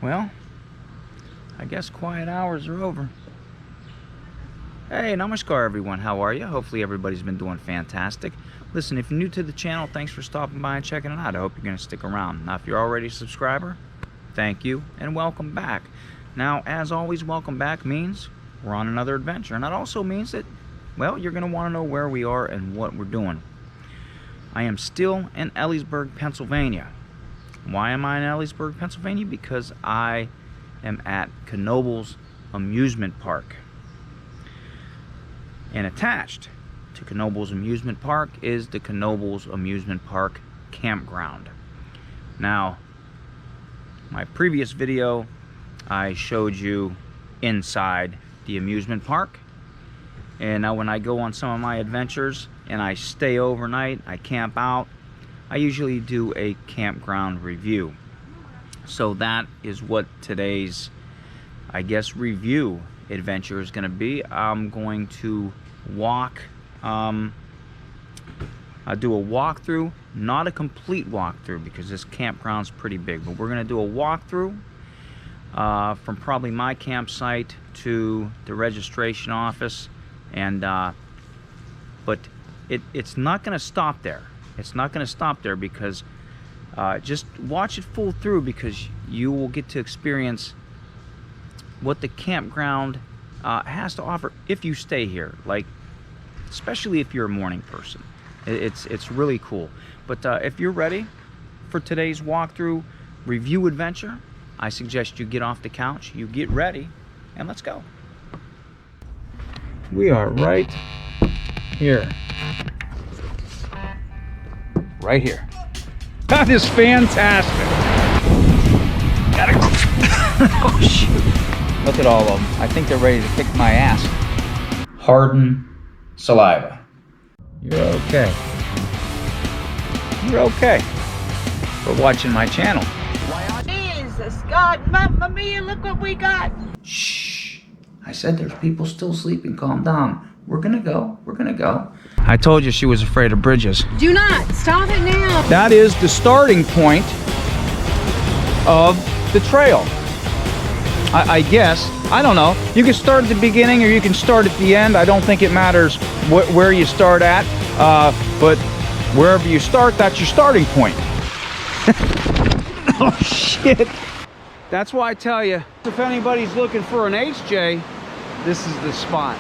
Well, I guess quiet hours are over. Hey, namaskar everyone, how are you? Hopefully everybody's been doing fantastic. Listen, if you're new to the channel, thanks for stopping by and checking it out. I hope you're going to stick around. Now, if you're already a subscriber, thank you and welcome back. Now, as always, welcome back means we're on another adventure. And that also means that, well, you're going to want to know where we are and what we're doing. I am still in Elysburg, Pennsylvania. Why am I in Elysburg, Pennsylvania? Because I am at Knoebels Amusement Park. And attached to Knoebels Amusement Park is the Knoebels Amusement Park Campground. Now, my previous video, I showed you inside the amusement park. And now when I go on some of my adventures and I stay overnight, I camp out, I usually do a campground review. So that is what today's, I guess, review adventure is going to be. I'm going to walk, I'll do a walkthrough, not a complete walkthrough because this campground's pretty big, but we're going to do a walkthrough from probably my campsite to the registration office. And but it's not going to stop there. It's not going to stop there because just watch it full through, because you will get to experience what the campground has to offer if you stay here, like especially if you're a morning person. It's really cool. But if you're ready for today's walkthrough review adventure, I suggest you get off the couch, you get ready, and let's go. We are right here. Right here. That is fantastic. Gotta go. Oh shoot. Look at all of them. I think they're ready to kick my ass. Harden saliva. You're okay. You're okay for watching my channel. Jesus God, Mamma Mia, look what we got. Shh. I said there's people still sleeping. Calm down. We're gonna go. We're gonna go. I told you she was afraid of bridges. Do not. Stop it now. That is the starting point of the trail. I guess. I don't know. You can start at the beginning or you can start at the end. I don't think it matters where you start at. But wherever you start, that's your starting point. Oh, shit. That's why I tell you, if anybody's looking for an HJ, this is the spot.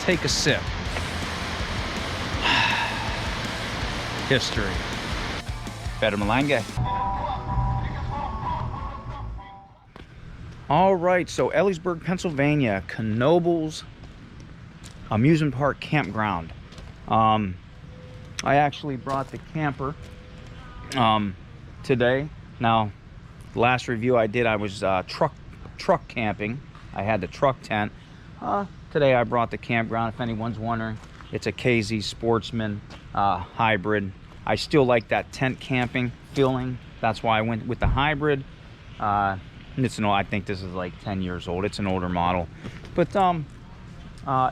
Take a sip. History. Better Malanga. All right, so Elysburg, Pennsylvania, Knoebels Amusement Park Campground. I actually brought the camper today. Now, the last review I did, I was truck camping. I had the truck tent. Today I brought the campground. If anyone's wondering, it's a KZ Sportsman hybrid. I still like that tent camping feeling. That's why I went with the hybrid. I think this is like 10 years old. It's an older model, but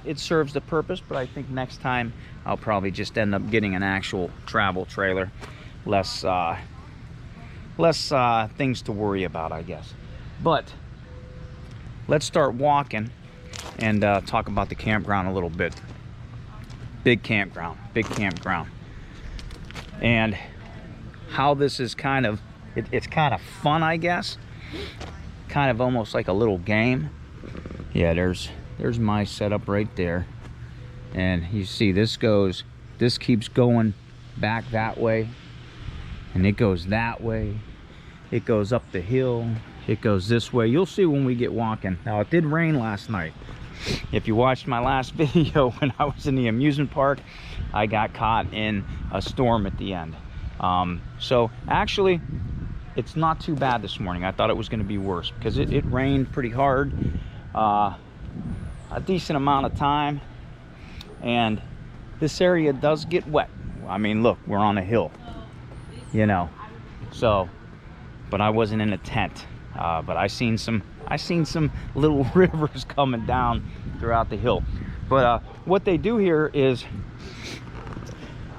it serves the purpose. But I think next time I'll probably just end up getting an actual travel trailer. Less things to worry about, I guess. But let's start walking and talk about the campground a little bit. Big campground. And how this is kind of, it's kind of fun, I guess. Kind of almost like a little game. Yeah, there's my setup right there. And you see this keeps going back that way. And it goes that way. It goes up the hill. It goes this way. You'll see when we get walking. Now, it did rain last night. If you watched my last video when I was in the amusement park, I got caught in a storm at the end. So actually, it's not too bad this morning. I thought it was going to be worse because it rained pretty hard, a decent amount of time, and this area does get wet. I mean, look, we're on a hill, you know. So, but I wasn't in a tent. But I seen some I seen some little rivers coming down throughout the hill. But what they do here is,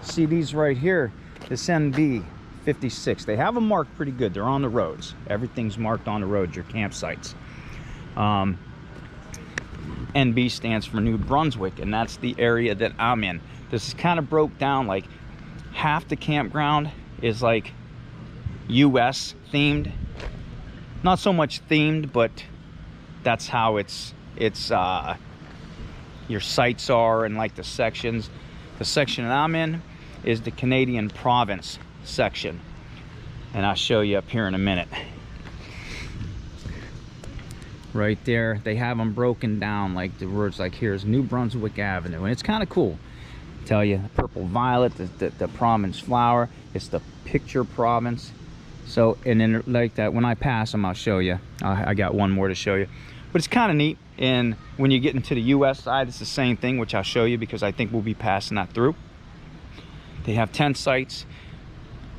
see these right here, this NB 56. They have them marked pretty good. They're on the roads. Everything's marked on the roads, your campsites. NB stands for New Brunswick, and that's the area that I'm in. This is kind of broke down, like half the campground is like US themed. Not so much themed, but that's how it's your sites are, and like the sections. The section that I'm in is the Canadian province section, and I'll show you up here in a minute. Right there, they have them broken down, like the words, like here's New Brunswick Avenue, and it's kind of cool. Tell you, purple violet, the province flower, it's the picture province. So, and then like that, when I pass them, I'll show you. I got one more to show you, but it's kind of neat. And when you get into the US side, it's the same thing, which I'll show you because I think we'll be passing that through. They have tent sites,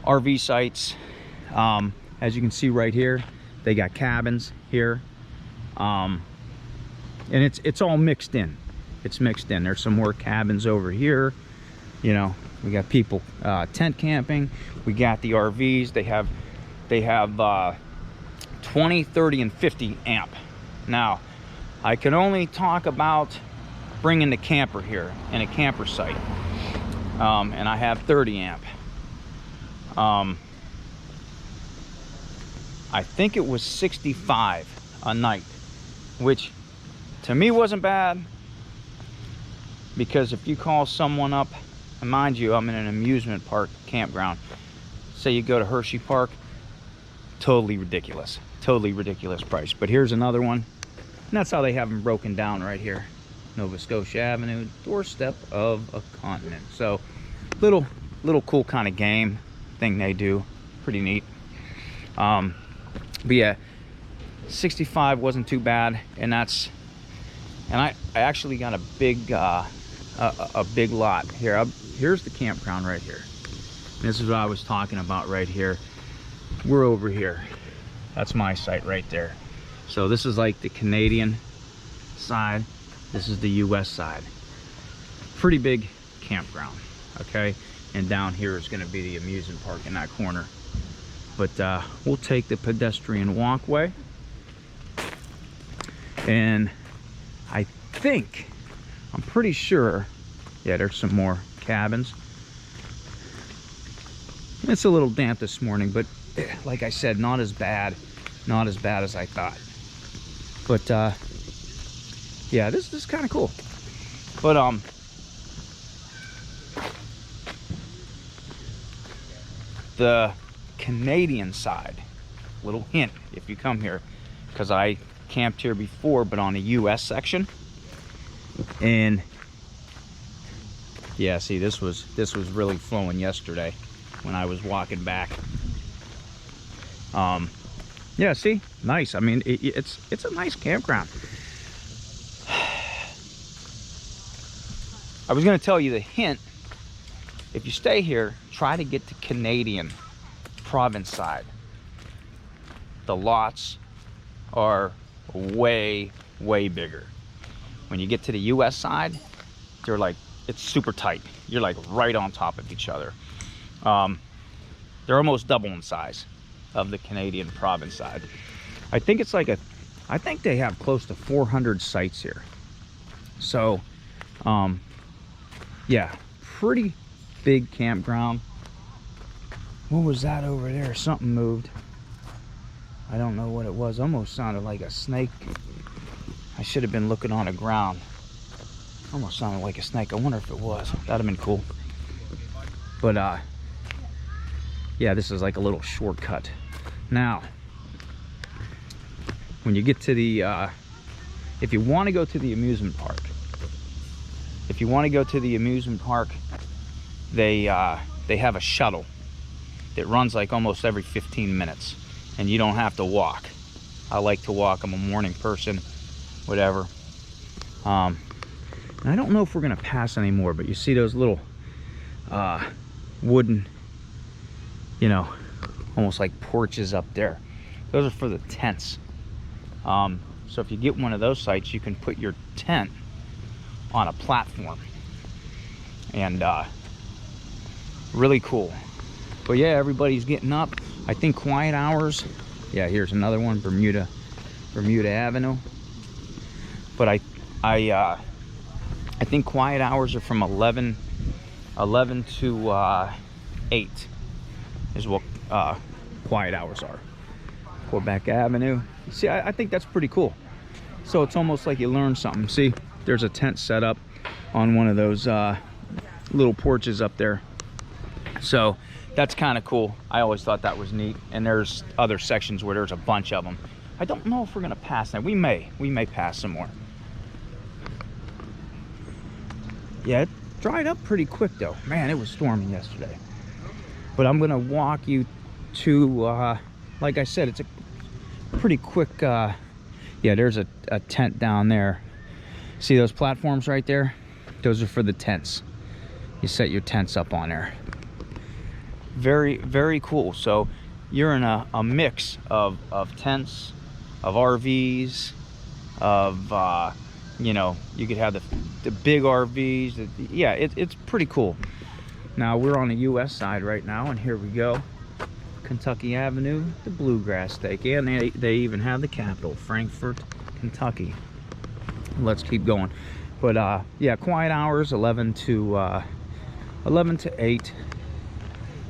RV sites. As you can see right here, they got cabins here. And it's all mixed in. It's mixed in. There's some more cabins over here. You know, we got people tent camping. We got the RVs. They have 20, 30, and 50 amp. Now, I can only talk about bringing the camper here in a camper site, and I have 30 amp. I think it was 65 a night, which to me wasn't bad, because if you call someone up, and mind you, I'm in an amusement park campground, say you go to Hershey Park, totally ridiculous price. But here's another one, and that's how they have them broken down right here. Nova Scotia Avenue, doorstep of a continent. So little cool kind of game thing they do, pretty neat. But yeah, 65 wasn't too bad, and I actually got a big lot here. Here's the campground right here. This is what I was talking about right here. We're over here. That's my site right there. So this is like the Canadian side. This is the US side. Pretty big campground, okay? And down here is going to be the amusement park in that corner. But we'll take the pedestrian walkway. And I think, I'm pretty sure, yeah, there's some more cabins. It's a little damp this morning, but like I said, not as bad as I thought. But yeah, this is kind of cool. But the Canadian side, little hint if you come here, because I camped here before, but on the US section. And yeah, see, this was really flowing yesterday when I was walking back. Yeah, see, nice. I mean, it's a nice campground. I was going to tell you the hint. If you stay here, try to get the Canadian province side. The lots are way bigger. When you get to the US side, they're like, it's super tight. You're like right on top of each other. They're almost double in size of the Canadian province side. I think it's like I think they have close to 400 sites here. So yeah, pretty big campground. What was that over there? Something moved. I don't know what it was. Almost sounded like a snake. I should have been looking on the ground. Almost sounded like a snake. I wonder if it was. That'd have been cool. But yeah, this is like a little shortcut. Now, when you get to the if you want to go to the amusement park, they have a shuttle that runs like almost every 15 minutes, and you don't have to walk. I like to walk. I'm a morning person, whatever. And I don't know if we're gonna pass anymore, but you see those little wooden, you know, almost like porches up there. Those are for the tents. So if you get one of those sites, you can put your tent on a platform, and really cool. But yeah, everybody's getting up. I think quiet hours, yeah, here's another one, Bermuda Avenue. But I think quiet hours are from 11 to 8 is what quiet hours are. Quebec Avenue. See, I think that's pretty cool. So it's almost like you learn something. See, there's a tent set up on one of those little porches up there. So that's kind of cool. I always thought that was neat. And there's other sections where there's a bunch of them. I don't know if we're gonna pass that. We may pass some more. Yeah, it dried up pretty quick though. Man, it was storming yesterday. But I'm gonna walk you to, like I said, it's a pretty quick, yeah, there's a tent down there. See those platforms right there? Those are for the tents. You set your tents up on there. Very, very cool. So you're in a mix of tents, of RVs, of, you know, you could have the big RVs. Yeah, it's pretty cool. Now we're on the US side right now, and here we go. Kentucky Avenue, the Bluegrass Steak, and they even have the capital, Frankfort, Kentucky. Let's keep going. But yeah, quiet hours 11 to 8.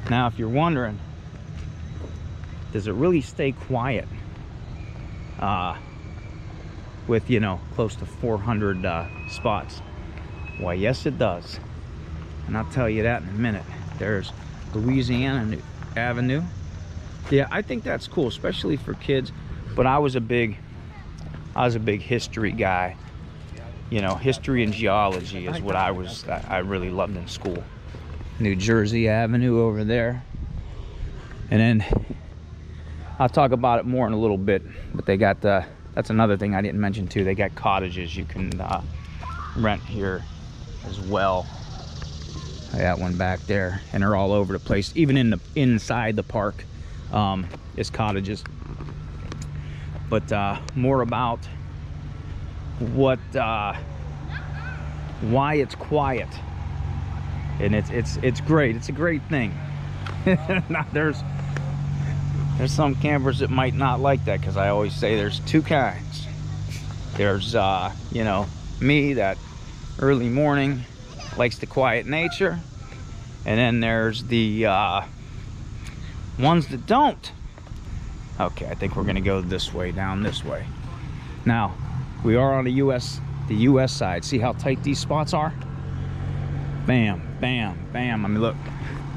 Now if you're wondering, does it really stay quiet with, you know, close to 400 spots? Why, yes it does, and I'll tell you that in a minute. There's Louisiana Avenue. Yeah, I think that's cool, especially for kids. But I was a big history guy. You know, history and geology is what I really loved in school. New Jersey Avenue over there. And then I'll talk about it more in a little bit, but they got that's another thing I didn't mention too. They got cottages you can rent here as well. I got one back there, and they're all over the place. Even inside the park is cottages. But more about what why it's quiet, and it's great. It's a great thing. Now there's some campers that might not like that, because I always say there's two kinds. There's you know, me, that early morning likes the quiet nature, and then there's the ones that don't. Okay, I think we're gonna go this way, down this way. Now we are on the US side. See how tight these spots are? Bam, bam, bam. I mean, look,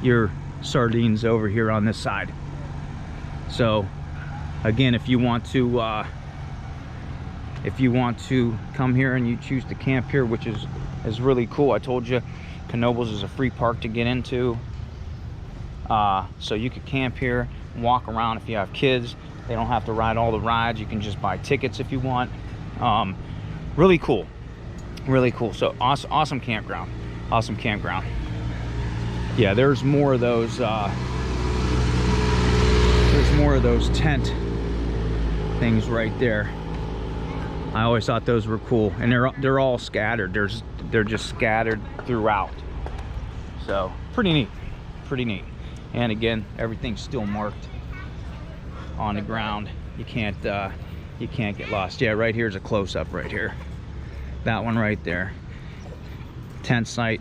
your sardines over here on this side. So again, if you want to come here and you choose to camp here, which is really cool. I told you Knoebels is a free park to get into, so you could camp here, walk around. If you have kids, they don't have to ride all the rides. You can just buy tickets if you want. Really cool, really cool. So awesome campground, awesome campground. Yeah, there's more of those tent things right there. I always thought those were cool, and they're all scattered. They're just scattered throughout. So pretty neat, pretty neat. And again, everything's still marked on the ground. You can't get lost. Yeah, right here's a close-up right here. That one right there. Tent site.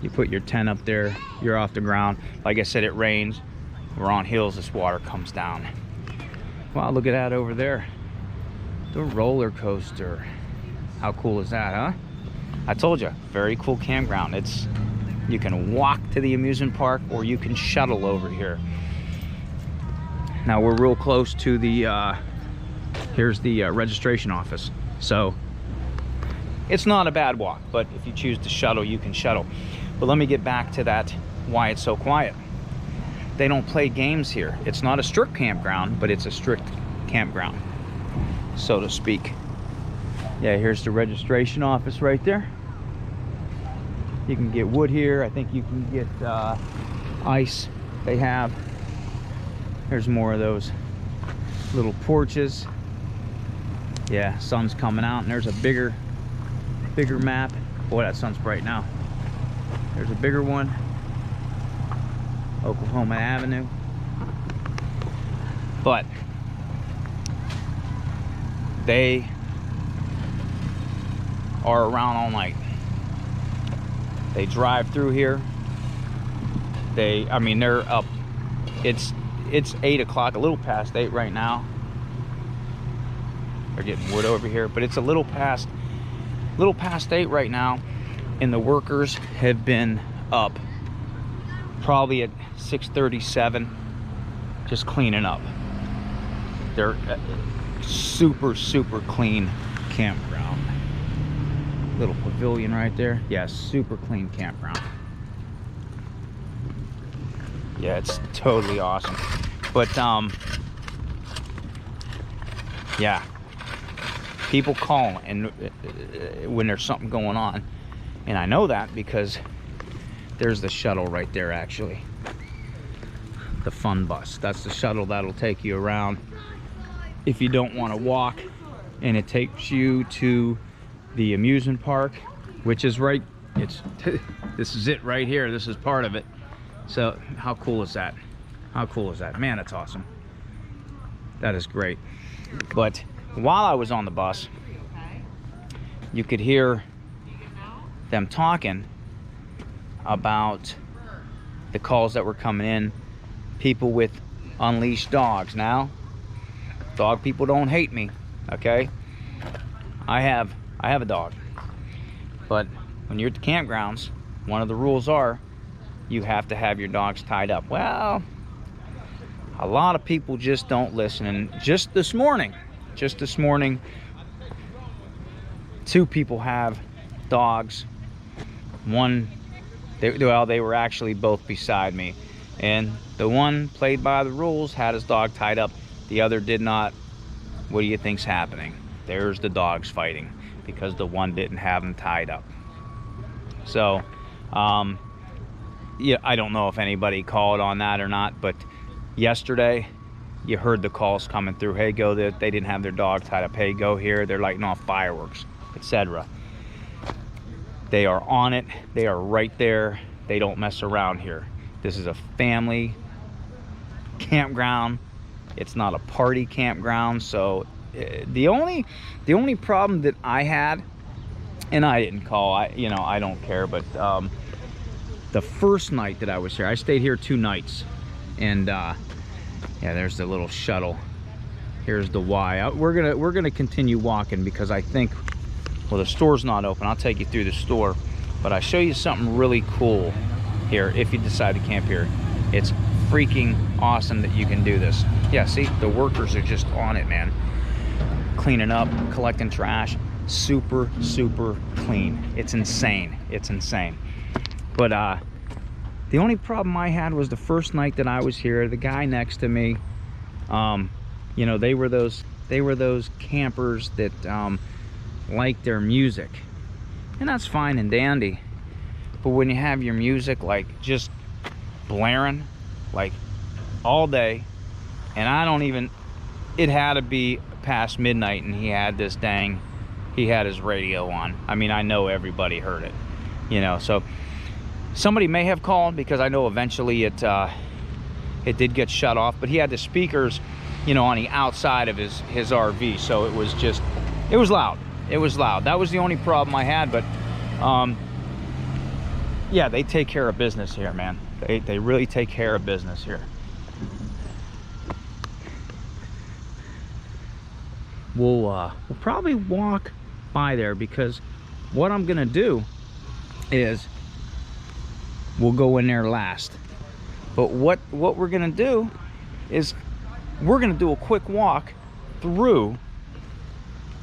You put your tent up there. You're off the ground. Like I said, it rains. We're on hills. This water comes down. Wow, look at that over there. The roller coaster. How cool is that, huh? I told you, very cool campground. You can walk to the amusement park, or you can shuttle over here. Now we're real close to the here's the registration office. So it's not a bad walk, but if you choose to shuttle, you can shuttle. But let me get back to that, why it's so quiet. They don't play games here. It's not a strict campground, but it's a strict campground, so to speak. Yeah, here's the registration office right there. You can get wood here. I think you can get ice. They have. There's more of those little porches. Yeah, sun's coming out, and there's a bigger map. Boy, that sun's bright now. There's a bigger one. Oklahoma Avenue. But they are around all night. They drive through here. I mean, they're up. It's 8 o'clock, a little past 8 right now. They're getting wood over here, but it's a little past 8 right now, and the workers have been up probably at 6:37, just cleaning up. They're super clean campground. Little pavilion right there. Yeah, super clean campground. Yeah, it's totally awesome. But yeah, people call and when there's something going on, and I know that because there's the shuttle right there. Actually, the fun bus, that's the shuttle that'll take you around if you don't want to walk, and it takes you to the amusement park, which is right, this is it right here. This is part of it. So how cool is that? How cool is that? Man, that's awesome. That is great. But while I was on the bus, you could hear them talking about the calls that were coming in. People with unleashed dogs. Now, dog people don't hate me, okay? I have a dog. But when you're at the campgrounds, one of the rules are you have to have your dogs tied up. Well, a lot of people just don't listen. And just this morning, 2 people have dogs. One, they were actually both beside me. And the one played by the rules, had his dog tied up. The other did not. What do you think's happening? There's the dogs fighting because the one didn't have him tied up. So, yeah, I don't know if anybody called on that or not, but yesterday you heard the calls coming through. Hey, go there. They didn't have their dog tied up. Hey, go here. They're lighting off fireworks, etc. They are on it. They are right there. They don't mess around here. This is a family campground. It's not a party campground. So the only problem that I had, and I didn't call, I don't care, but the first night that I was here, I stayed here 2 nights, and yeah, there's the little shuttle. Here's the Y. We're gonna continue walking because I think, well, the store's not open. I'll take you through the store, but I'll show you something really cool here if you decide to camp here. It's freaking awesome that you can do this. Yeah, see, the workers are just on it, man. Cleaning up, collecting trash, super clean. It's insane. It's insane. But the only problem I had was the first night that I was here, the guy next to me, you know, they were those campers that like their music, and that's fine and dandy. But when you have your music like just blaring like all day, and I don't even, it had to be past midnight, and he had his radio on. I mean, I know everybody heard it, you know. So somebody may have called, because I know eventually it did get shut off, but he had the speakers, you know, on the outside of his RV, so it was loud. It was loud. That was the only problem I had. But yeah, they take care of business here, man. They really take care of business here. We'll probably walk by there, because what I'm gonna do is we'll go in there last. But what we're gonna do is we're gonna do a quick walk through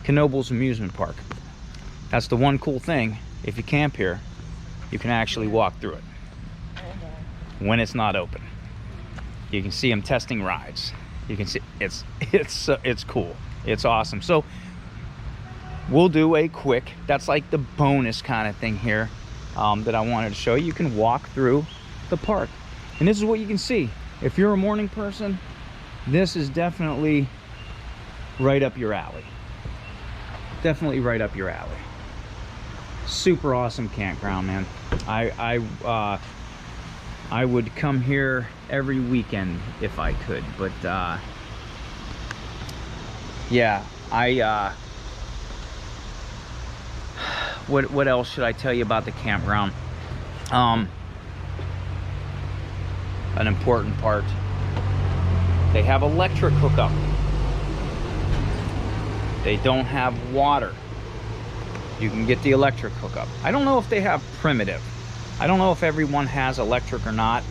Knoebels Amusement Park. That's the one cool thing. If you camp here, you can actually walk through it when it's not open. You can see them testing rides. You can see it's cool. It's awesome. So we'll do a quick, that's like the bonus kind of thing here that I wanted to show you. You can walk through the park, and this is what you can see. If you're a morning person, this is definitely right up your alley. definitely right up your alley. Super awesome campground, man. I would come here every weekend if I could, but yeah, what else should I tell you about the campground? An important part, they have electric hookup. They don't have water. You can get the electric hookup. I don't know if they have primitive. I don't know if everyone has electric or not.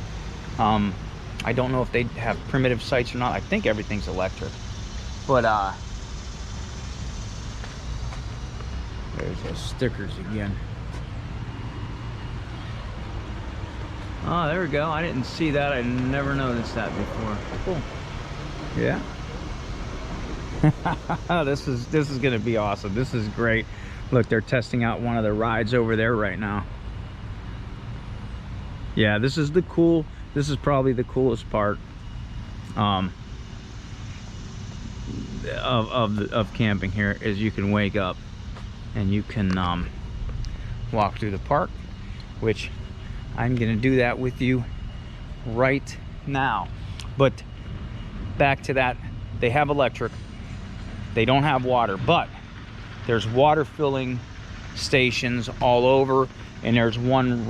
I don't know if they have primitive sites or not. I think everything's electric. But there's those stickers again. Oh, there we go. I didn't see that. I never noticed that before. Cool. Yeah. This is gonna be awesome. This is great. Look, they're testing out one of the rides over there right now. Yeah, this is probably the coolest part of camping here, is you can wake up and you can walk through the park, which I'm gonna do that with you right now. But back to that, they have electric, they don't have water, but there's water filling stations all over, and there's one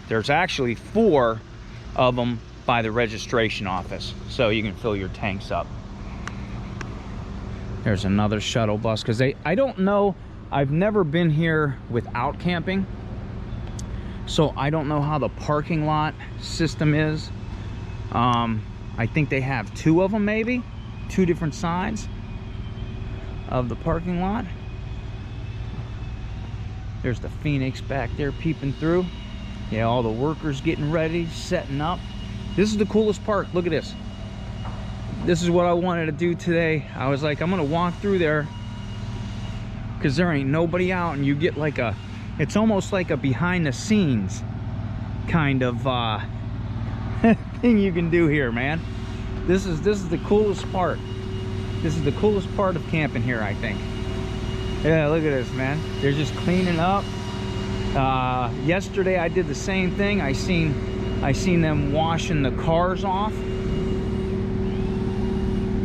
there's actually 4 of them by the registration office, so you can fill your tanks up. There's another shuttle bus, because I don't know, I've never been here without camping, so I don't know how the parking lot system is. I think they have 2 of them, maybe 2 different sides of the parking lot. There's the Phoenix back there peeping through. Yeah, all the workers getting ready, setting up. This is the coolest part. Look at this. This is what I wanted to do today. I was like, I'm gonna walk through there because there ain't nobody out, and you get like it's almost like a behind the scenes kind of thing you can do here, man. This is the coolest part. This is the coolest part of camping here, I think. Yeah, look at this, man. They're just cleaning up. Yesterday I did the same thing. I seen them washing the cars off.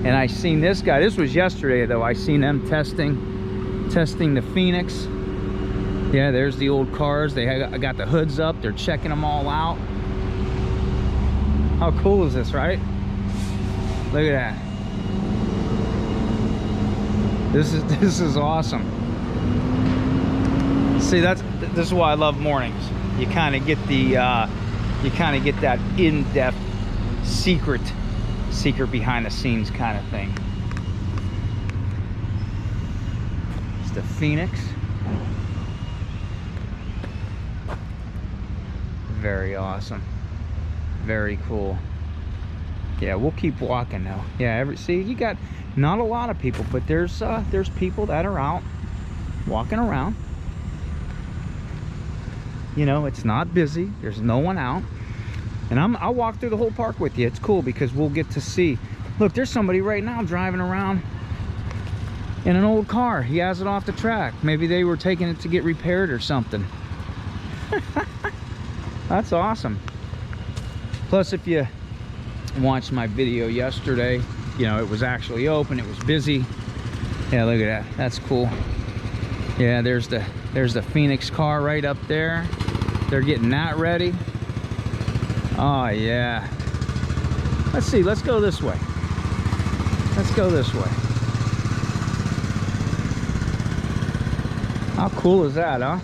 And I seen this guy. This was yesterday though. I seen them testing the Phoenix. Yeah, there's the old cars. I got the hoods up. They're checking them all out. How cool is this, right? Look at that. This is awesome. See, this is why I love mornings. You kind of get that in-depth secret behind the scenes kind of thing. It's the Phoenix. Very awesome. Very cool. Yeah, we'll keep walking now. Yeah, see, you got not a lot of people, but there's people that are out walking around. You know, it's not busy. There's no one out. And I'll walk through the whole park with you. It's cool because we'll get to see. Look, there's somebody right now driving around in an old car. He has it off the track. Maybe they were taking it to get repaired or something. That's awesome. Plus, if you watched my video yesterday, you know, it was actually open, it was busy. Yeah, look at that. That's cool. Yeah, there's the Phoenix car right up there. They're getting that ready. Oh yeah. Let's see, let's go this way. Let's go this way. How cool is that, huh?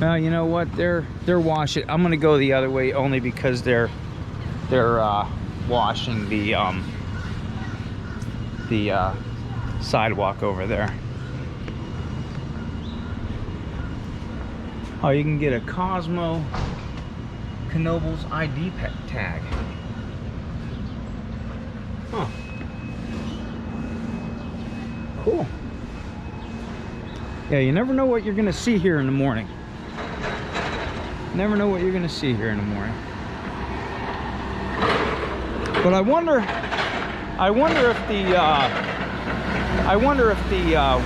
Well, you know what? They're washing. I'm gonna go the other way only because they're washing the sidewalk over there. Oh, you can get a Cosmo Knoebels ID tag. Huh. Cool. Yeah, you never know what you're gonna see here in the morning. Never know what you're gonna see here in the morning. But I wonder if the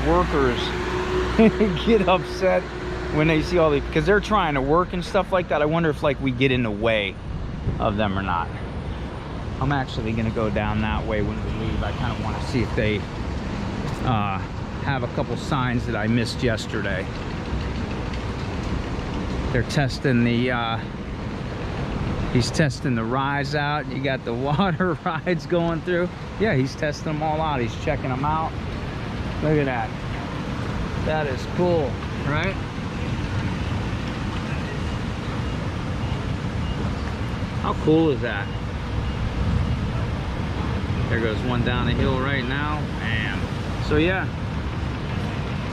workers get upset when they see all the, because they're trying to work and stuff like that. I wonder if like we get in the way of them or not. I'm actually gonna go down that way when we leave. I kind of want to see if they have a couple signs that I missed yesterday. They're testing the he's testing the rides out. You got the water rides going through. Yeah, he's testing them all out. He's checking them out. Look at that. That is cool, right? How cool is that? There goes one down the hill right now. Bam. So yeah,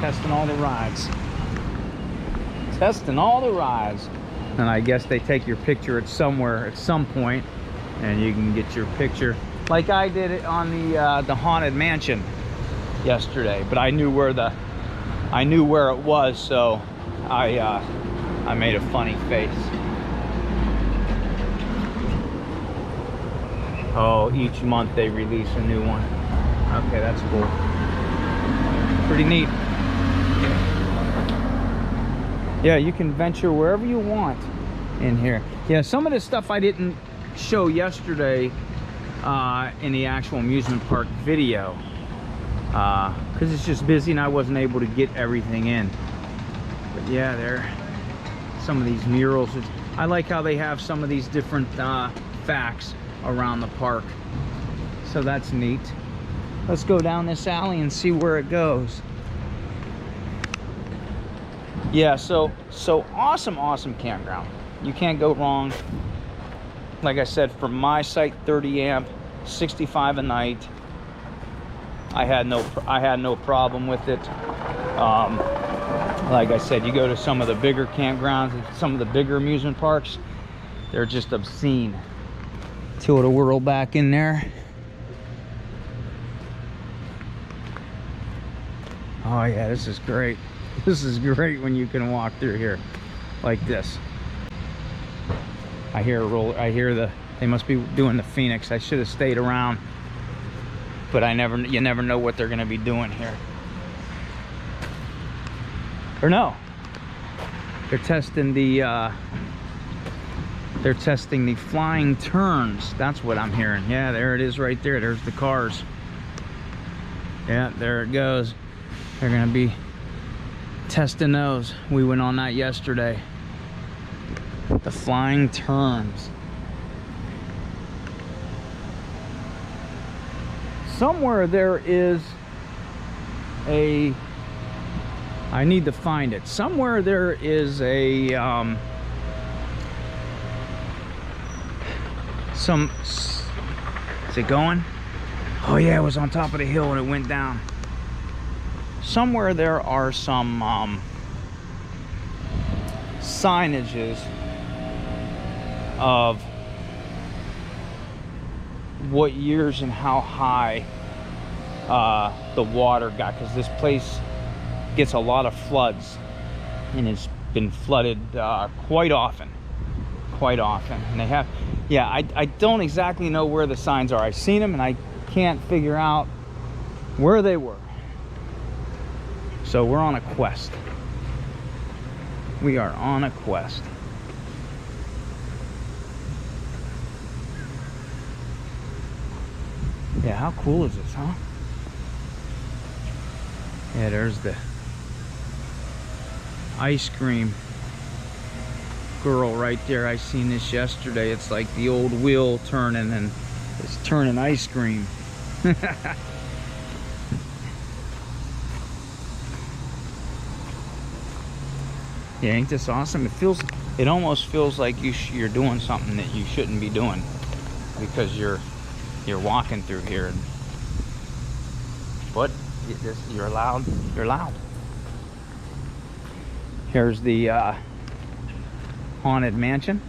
testing all the rides. Testing all the rides. And I guess they take your picture at somewhere at some point, and you can get your picture like I did it on the Haunted Mansion yesterday. But I knew where it was, so I made a funny face. Oh, each month they release a new one. Okay, that's cool. Pretty neat. Yeah, you can venture wherever you want in here. Yeah, some of the stuff I didn't show yesterday in the actual amusement park video because it's just busy and I wasn't able to get everything in. But yeah, there some of these murals. I like how they have some of these different facts around the park, so that's neat. Let's go down this alley and see where it goes. Yeah, so awesome campground. You can't go wrong. Like I said, for my site, 30 amp, 65 a night. I had no problem with it. Like I said, you go to some of the bigger campgrounds, some of the bigger amusement parks, they're just obscene. Tilt a whirl back in there. Oh yeah, this is great. This is great when you can walk through here like this. I hear they must be doing the Phoenix. I should have stayed around, but you never know what they're gonna be doing here. Or no, they're testing the flying turns. That's what I'm hearing. Yeah, there it is right there. There's the cars. Yeah, there it goes. They're gonna be testing those. We went on that yesterday. The flying turns. Somewhere there is a, I need to find it. Somewhere there is a is it going? Oh yeah, it was on top of the hill and it went down. Somewhere there are some signages of what years and how high the water got, because this place gets a lot of floods and it's been flooded quite often. And they have, yeah, I don't exactly know where the signs are. I've seen them and I can't figure out where they were. So we're on a quest. We are on a quest. Yeah, how cool is this, huh? Yeah, there's the ice cream girl right there. I seen this yesterday. It's like the old wheel turning and it's turning ice cream. Yeah, ain't this awesome? It almost feels like you're doing something that you shouldn't be doing, because you're walking through here. But you're allowed. You're allowed. Here's the Haunted Mansion,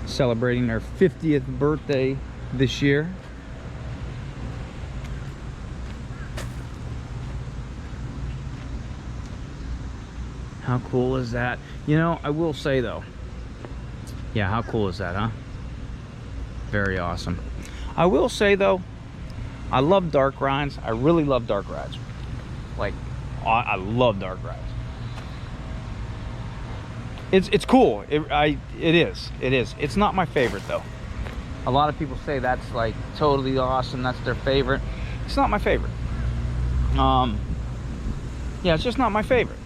celebrating their 50th birthday this year. How cool is that? You know, I will say though, yeah, how cool is that, huh? Very awesome. I will say though, I love dark rides. I really love dark rides. Like, I love dark rides. It's cool. It is. It's not my favorite though. A lot of people say that's like totally awesome. That's their favorite. It's not my favorite. Yeah, it's just not my favorite.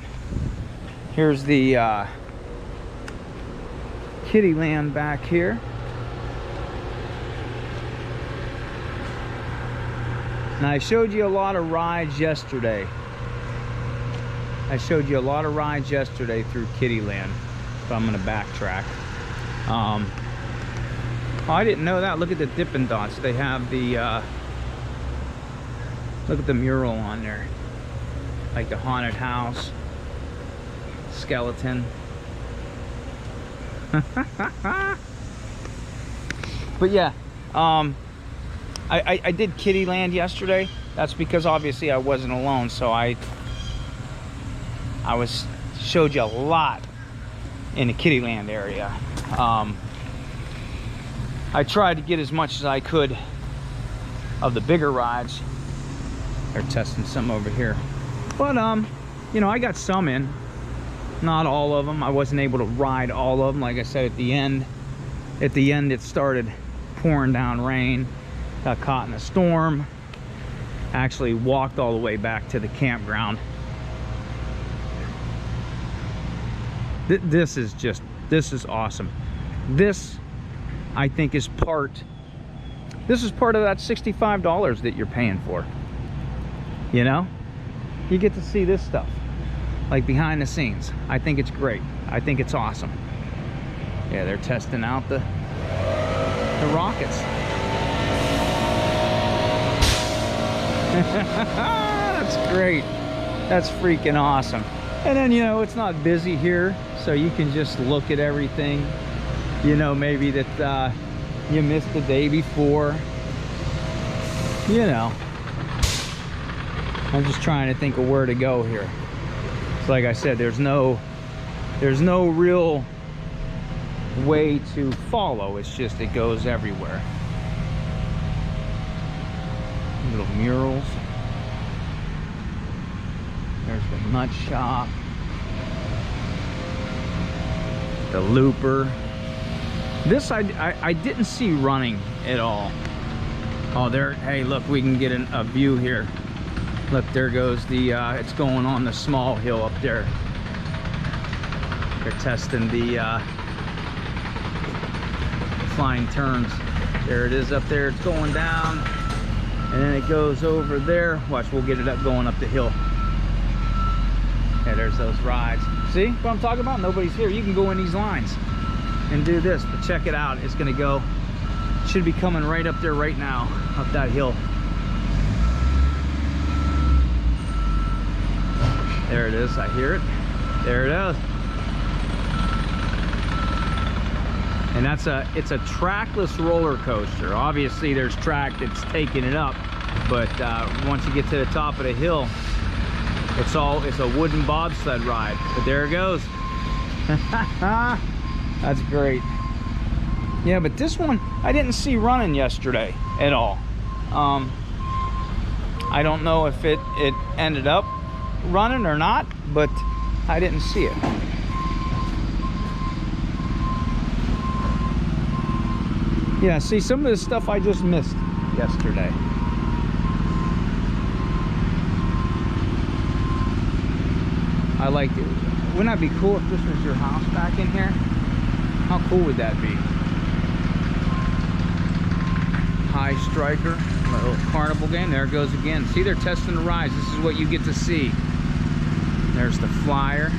Here's the kiddie land back here. Now I showed you a lot of rides yesterday. through Kiddie Land. So I'm gonna backtrack. Oh, I didn't know that. Look at the Dippin' Dots. They have the look at the mural on there, like the haunted house, skeleton. But yeah, I did Kiddie Land yesterday. That's because obviously I wasn't alone, so I showed you a lot in the Kiddie Land area. I tried to get as much as I could of the bigger rides. They're testing some over here, but you know, I got some in, not all of them. I wasn't able to ride all of them. Like I said, at the end it started pouring down rain, got caught in a storm, actually walked all the way back to the campground. This is awesome. This, I think, is part of that $65 that you're paying for. You know, you get to see this stuff like behind the scenes. I think it's great. I think it's awesome. Yeah, they're testing out the rockets. That's great. That's freaking awesome. And then, you know, it's not busy here, so you can just look at everything. You know, maybe that you missed the day before. You know, I'm just trying to think of where to go here. So like I said, there's no real way to follow. It's just, it goes everywhere. Little murals. There's the nut shop, the looper. This I didn't see running at all. Oh, there, hey, look, we can get a view here. Look, there goes the it's going on the small hill up there. They're testing the flying turns. There it is up there. It's going down, and then it goes over there. Watch, we'll get it up, going up the hill. Yeah, there's those rides. See what I'm talking about? Nobody's here. You can go in these lines and do this, but check it out. It's gonna go, should be coming right up there right now, up that hill. There it is. I hear it. There it is. And it's a trackless roller coaster. Obviously there's track that's taking it up, but once you get to the top of the hill, it's a wooden bobsled ride. But there it goes. That's great. Yeah, but this one I didn't see running yesterday at all. I don't know if it ended up running or not, but I didn't see it. Yeah, see, some of this stuff I just missed yesterday. I liked it. Wouldn't that be cool if this was your house back in here? How cool would that be? High Striker, a little carnival game. There it goes again. See, they're testing the rides. This is what you get to see. There's the flyer.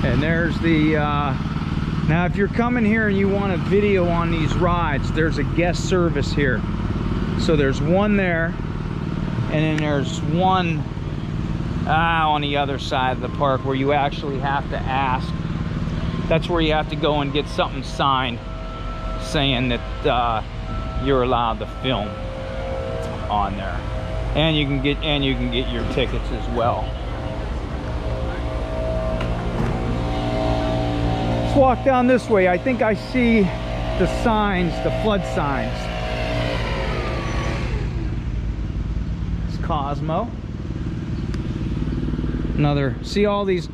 And there's the, now if you're coming here and you want a video on these rides, there's a guest service here. So there's one there, and then there's one on the other side of the park where you actually have to ask. That's where you have to go and get something signed saying that you're allowed to film on there. And you can get your tickets as well. Let's walk down this way. I think I see the signs, the flood signs. Cosmo. Another, see all these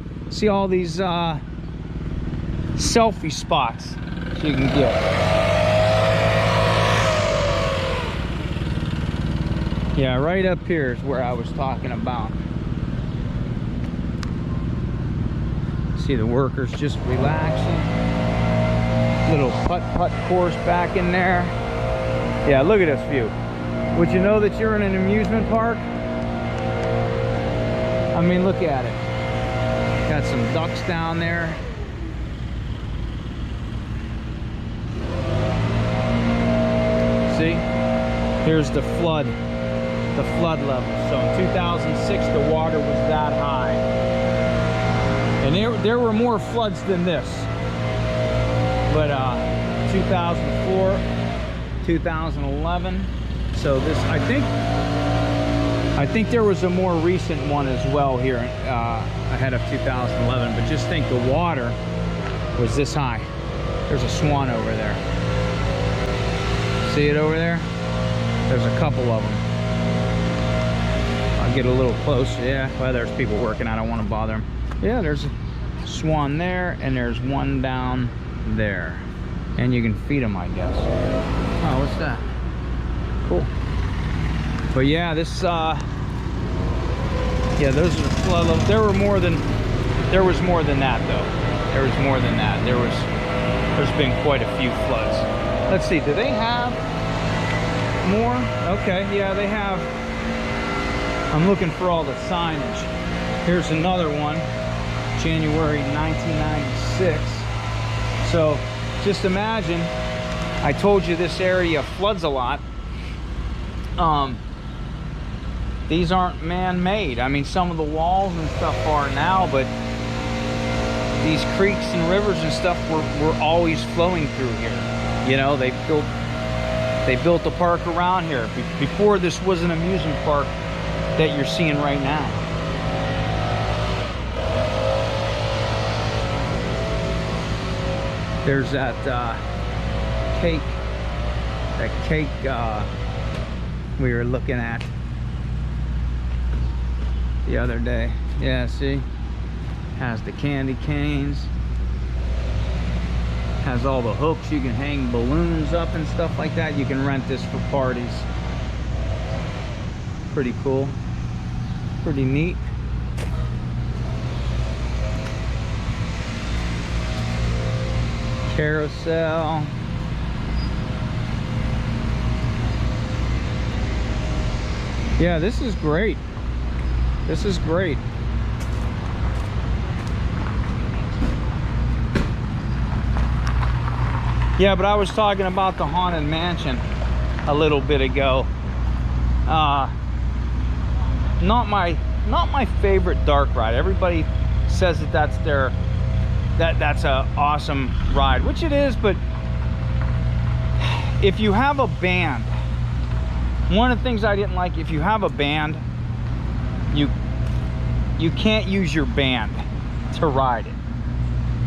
selfie spots you can get. Yeah, right up here is where I was talking about. See the workers just relaxing. Little putt-putt course back in there. Yeah, look at this view. Would you know that you're in an amusement park? I mean, look at it. Got some ducks down there. See? Here's the flood level. So in 2006, the water was that high. And there were more floods than this. But 2004, 2011. So this, I think there was a more recent one as well here ahead of 2011. But just think the water was this high. There's a swan over there. See it over there? There's a couple of them. I'll get a little closer. Yeah, well, there's people working. I don't want to bother them. Yeah, there's a swan there, and there's one down there. And you can feed them, I guess. Oh, what's that? Cool. But yeah, this, yeah, those are flood levels. There was more than that, though. There was more than that. There's been quite a few floods. Let's see, do they have more? Okay, yeah, they have. I'm looking for all the signage. Here's another one, January 1996. So just imagine, I told you this area floods a lot. These aren't man-made. I mean, some of the walls and stuff are now, but these creeks and rivers and stuff were always flowing through here. You know, they built a park around here. Before, this was an amusement park that you're seeing right now. There's that cake we were looking at the other day. Yeah, see? Has the candy canes. Has all the hooks. You can hang balloons up and stuff like that. You can rent this for parties. Pretty cool. Pretty neat. Carousel. Yeah, this is great. This is great. Yeah, but I was talking about the Haunted Mansion a little bit ago. Not my favorite dark ride. Everybody says that that's a awesome ride, which it is, but if you have a band, one of the things I didn't like, if you have a band, you can't use your band to ride it.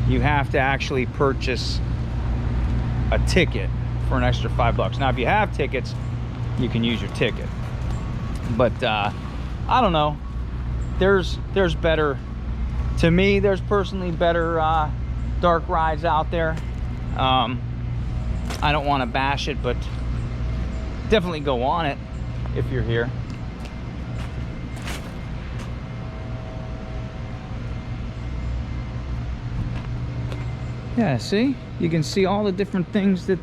You have to actually purchase a ticket for an extra $5. Now, if you have tickets, you can use your ticket. But I don't know. There's better. To me, there's personally better dark rides out there. I don't want to bash it, but definitely go on it if you're here. Yeah, see? You can see all the different things that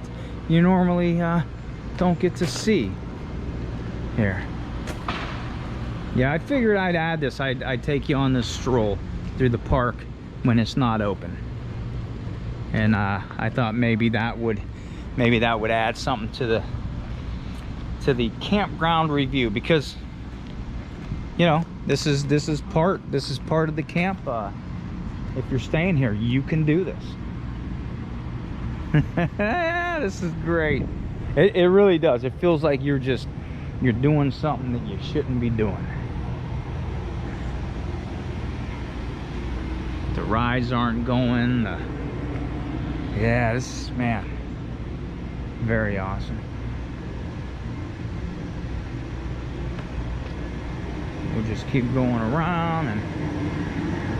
you normally don't get to see here. Yeah, I figured I'd add this. I'd take you on this stroll through the park when it's not open. And I thought maybe that would add something to the campground review, because you know, this is part of the camp. If you're staying here, you can do this. This is great. It really does. It feels like you're doing something that you shouldn't be doing. The rides aren't going. Yeah, this is, man, very awesome. We'll just keep going around and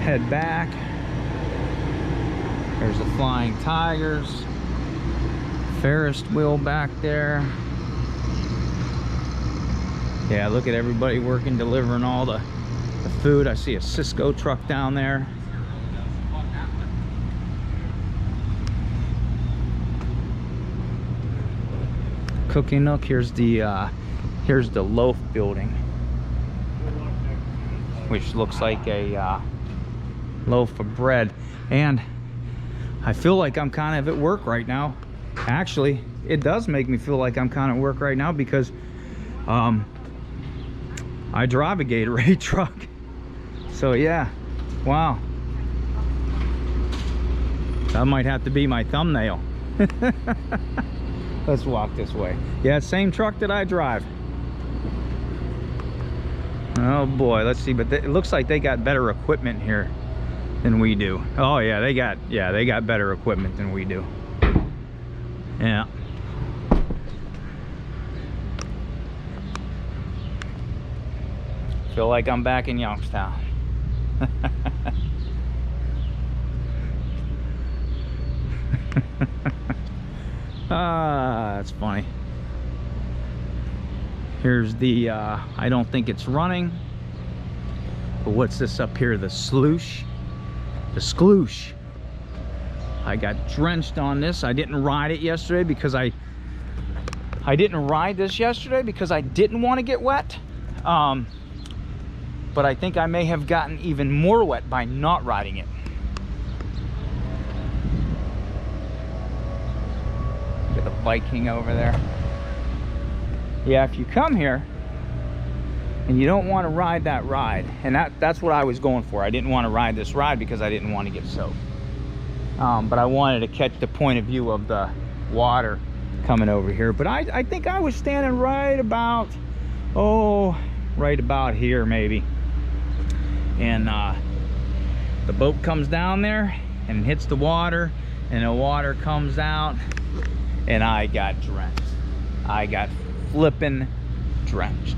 head back. There's the Flying Tigers. Ferris wheel back there. Yeah, look at everybody working, delivering all the food. I see a Cisco truck down there. Cooking Nook. Here's the loaf building, which looks like a loaf of bread. And I feel like I'm kind of at work right now. Actually, it does make me feel like I'm kind of at work right now because I drive a Gatorade truck. So yeah, wow. That might have to be my thumbnail. Let's walk this way. Yeah, same truck that I drive. Oh boy, let's see. But it looks like they got better equipment here than we do. Oh yeah, they got better equipment than we do. Yeah. Feel like I'm back in Youngstown. Ah, that's funny. Here's the I don't think it's running, but what's this up here? The sluice, the skloosh. I got drenched on this. I didn't ride it yesterday because I didn't ride this yesterday because I didn't want to get wet. But I think I may have gotten even more wet by not riding it. Look at the Viking over there. Yeah, if you come here and you don't want to ride that ride, and that's what I was going for. I didn't want to ride this ride because I didn't want to get soaked. But I wanted to catch the point of view of the water coming over here. But I think I was standing right about, right about here maybe. And the boat comes down there and hits the water, and the water comes out, and I got drenched. I got flippin' drenched.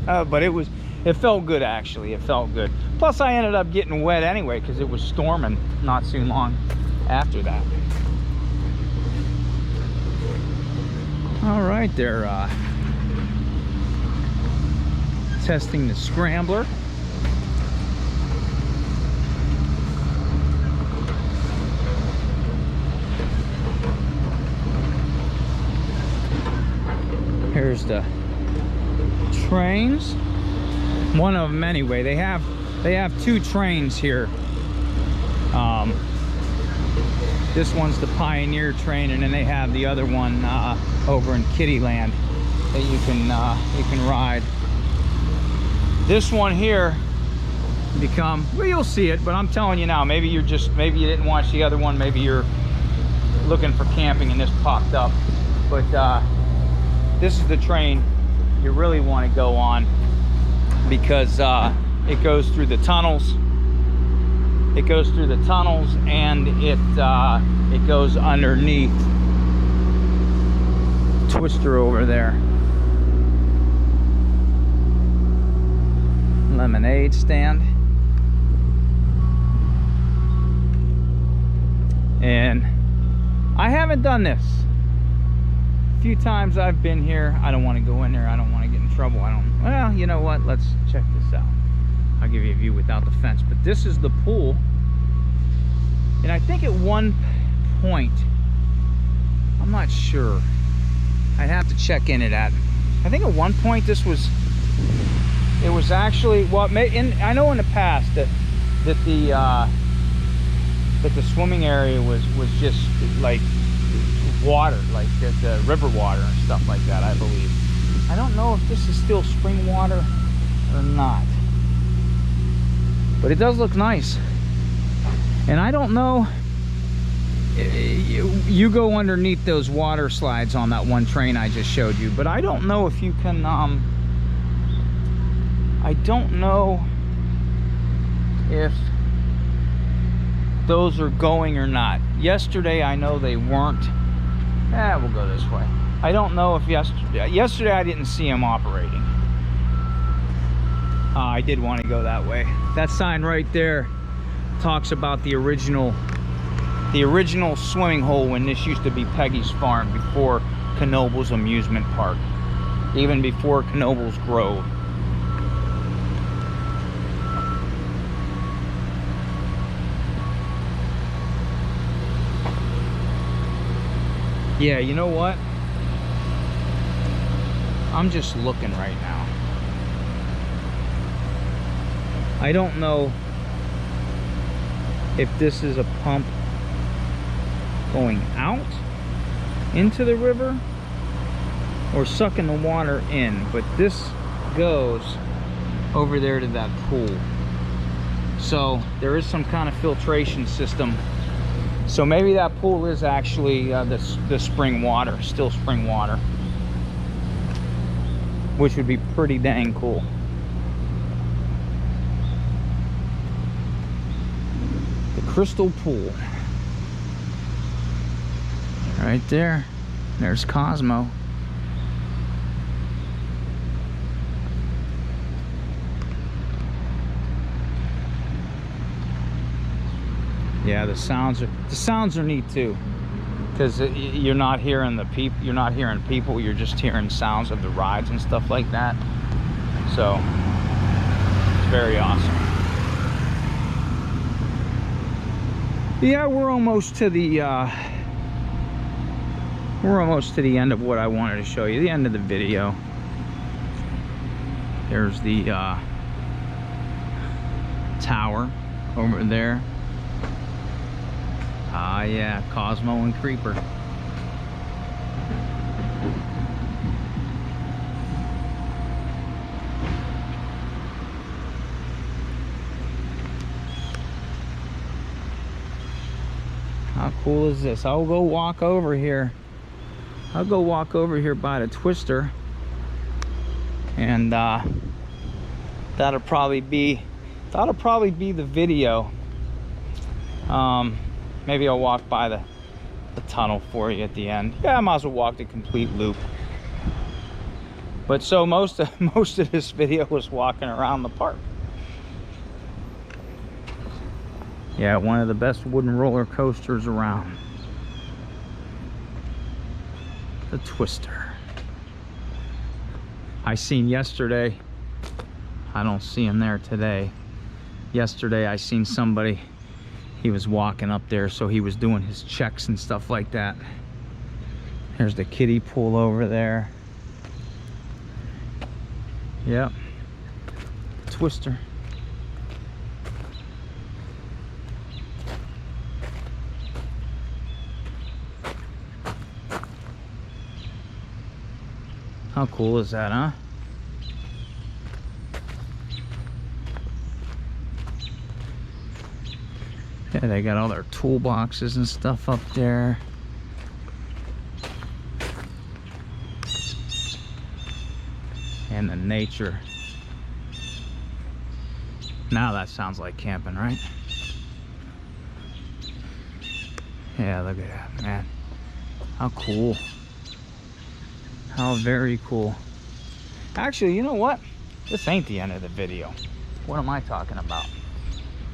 But it felt good, actually. It felt good. Plus I ended up getting wet anyway because it was storming not too long after that. All right, they're testing the scrambler. Here's the trains. One of them anyway. They have two trains here. This one's the Pioneer train, and then they have the other one over in Kittyland that you can ride. This one here well, you'll see it, but I'm telling you now, maybe you didn't watch the other one, maybe you're looking for camping and this popped up. But this is the train you really want to go on because it goes through the tunnels. It goes through the tunnels, and it goes underneath Twister over there. Lemonade stand. And I haven't done this. A few times I've been here. I don't want to go in there. I don't want to get in trouble. Well, you know what? Let's check this out. I'll give you a view without the fence. But this is the pool. And I think at one point, I'm not sure. I'd have to check in it at. I think at one point it was actually, well, I know in the past that the swimming area was just like water, like the river water and stuff like that, I believe. I don't know if this is still spring water or not, but it does look nice. And I don't know, you go underneath those water slides on that one train I just showed you, but I don't know if you can, I don't know if those are going or not. Yesterday I know they weren't. We'll go this way. I don't know if yesterday I didn't see them operating. I did want to go that way. That sign right there talks about the original swimming hole when this used to be Peggy's Farm, before Knoebels Amusement Park, even before Knoebels Grove. Yeah, you know what? I'm just looking right now. I don't know if this is a pump going out into the river or sucking the water in, but this goes over there to that pool. So there is some kind of filtration system. So maybe that pool is actually the spring water, still spring water, which would be pretty dang cool. The crystal pool. Right there. There's Cosmo. Yeah, the sounds are neat too, because you're not hearing people, you're just hearing sounds of the rides and stuff like that. So it's very awesome. Yeah, we're almost to the end of what I wanted to show you, the end of the video. There's the tower over there. Ah, yeah, Cosmo and Creeper. How cool is this? I'll go walk over here. I'll go walk over here by the Twister, and that'll probably be the video. Maybe I'll walk by the tunnel for you at the end. Yeah, I might as well walk the complete loop. But so most of this video was walking around the park. Yeah, one of the best wooden roller coasters around. The Twister. I seen yesterday, I don't see him there today. Yesterday I seen somebody, he was walking up there, so he was doing his checks and stuff like that. There's the kiddie pool over there. Yep. Twister. How cool is that, huh? Yeah, they got all their toolboxes and stuff up there. And the nature. Now that sounds like camping, right? Yeah, look at that, man. How cool. How very cool. Actually, you know what? This ain't the end of the video. What am I talking about?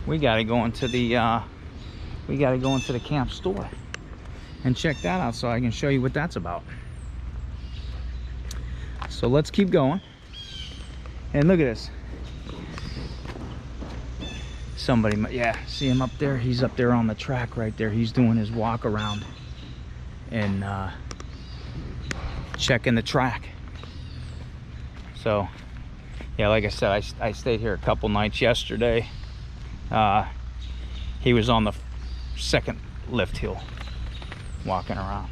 We gotta go into the camp store and check that out so I can show you what that's about. So let's keep going. And look at this. Somebody, yeah, see him up there? He's up there on the track right there. He's doing his walk around and checking the track. So yeah, like I said, I stayed here a couple nights yesterday. He was on the second lift hill walking around.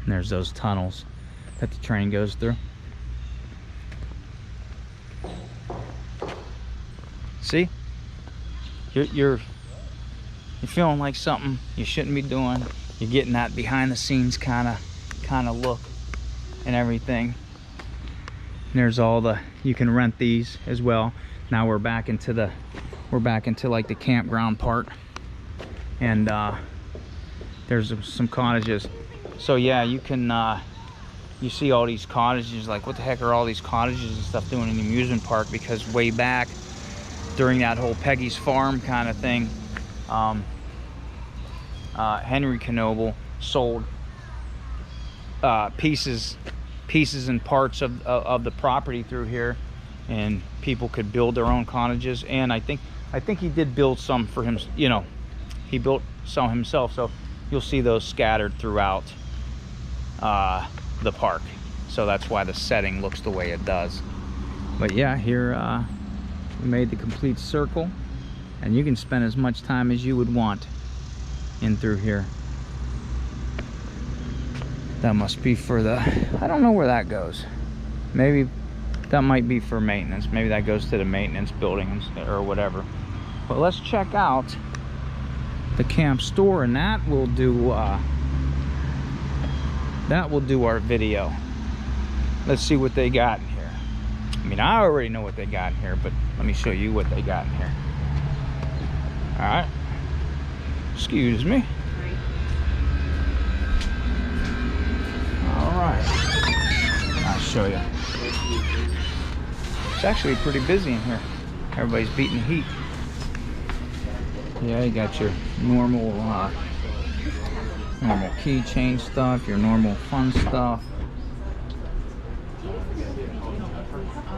And there's those tunnels that the train goes through. See? You're feeling like something you shouldn't be doing. You're getting that behind the scenes kind of look and everything. And there's all the, you can rent these as well. Now we're back into like the campground part, and there's some cottages. So yeah, you can you see all these cottages, like what the heck are all these cottages and stuff doing in the amusement park? Because way back during that whole Peggy's Farm kind of thing, Henry Knoebel sold pieces and parts of the property through here, and people could build their own cottages. And I think he did build some for him, you know, he built some himself, so you'll see those scattered throughout the park. So that's why the setting looks the way it does. But yeah, here we made the complete circle, and you can spend as much time as you would want in through here. That must be for the, I don't know where that goes. Maybe that might be for maintenance. Maybe that goes to the maintenance building or whatever. But let's check out the camp store, and that will do our video. Let's see what they got in here. I mean, I already know what they got in here, but let me show you what they got in here. All right, excuse me. All right, I'll show you. It's actually pretty busy in here. Everybody's beating the heat. Yeah, you got your normal normal keychain stuff, your normal fun stuff.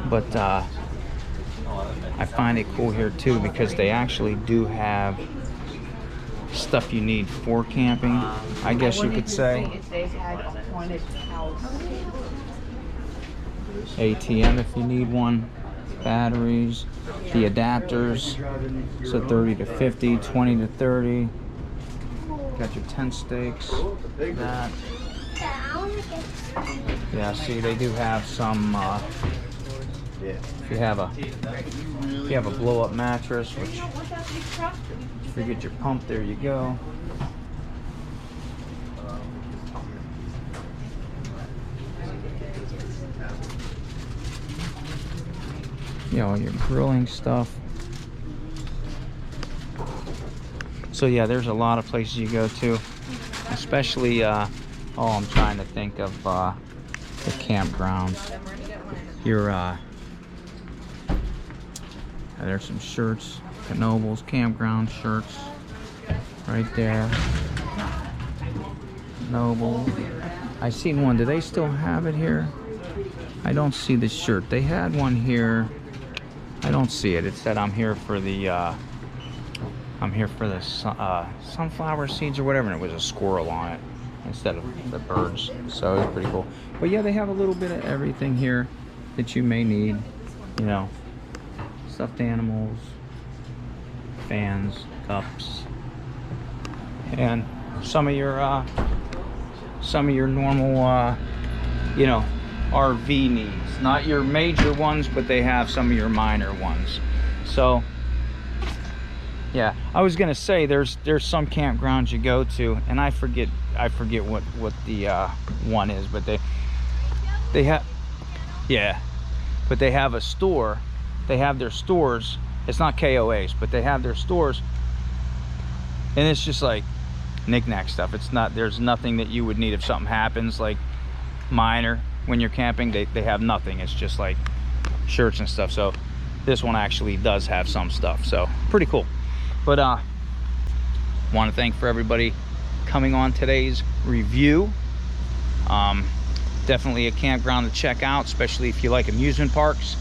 But I find it cool here too, because they actually do have stuff you need for camping, I guess you could say. ATM if you need one, batteries, the adapters, so 30 to 50, 20 to 30. Got your tent stakes, that. Yeah, see, they do have some, if you have a blow-up mattress, which, if you get your pump, there you go. You know, your grilling stuff. So yeah, there's a lot of places you go to, especially oh, I'm trying to think of the campgrounds. There's some shirts, Knoebels Campground shirts right there. Knoebels. I seen one. Do they still have it here? I don't see the shirt. They had one here. I don't see it. It said I'm here for the sunflower seeds or whatever, and it was a squirrel on it instead of the birds. So it was pretty cool. But yeah, they have a little bit of everything here that you may need. You know, stuffed animals, fans, cups, and some of your normal you know, RV needs. Not your major ones, but they have some of your minor ones. So yeah, I was gonna say there's some campgrounds you go to, and I forget what the one is, but they have, yeah, but they have a store. They have their stores. It's not KOAs, but they have their stores, and it's just like knick-knack stuff. It's not, there's nothing that you would need if something happens, like minor when you're camping. They have nothing. It's just like shirts and stuff. So this one actually does have some stuff, so pretty cool. But want to thank for everybody coming on today's review. Definitely a campground to check out, especially if you like amusement parks.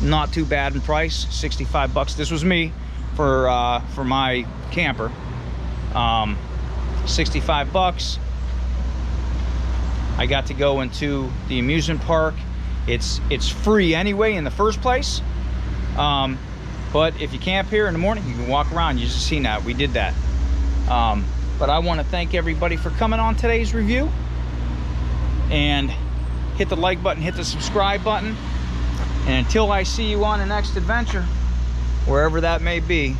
Not too bad in price, 65 bucks. This was me for my camper. 65 bucks. I got to go into the amusement park. It's free anyway in the first place. But if you camp here in the morning, you can walk around. You just seen that. We did that. But I want to thank everybody for coming on today's review. And hit the like button, hit the subscribe button. And until I see you on the next adventure, wherever that may be,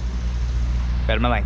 better my life.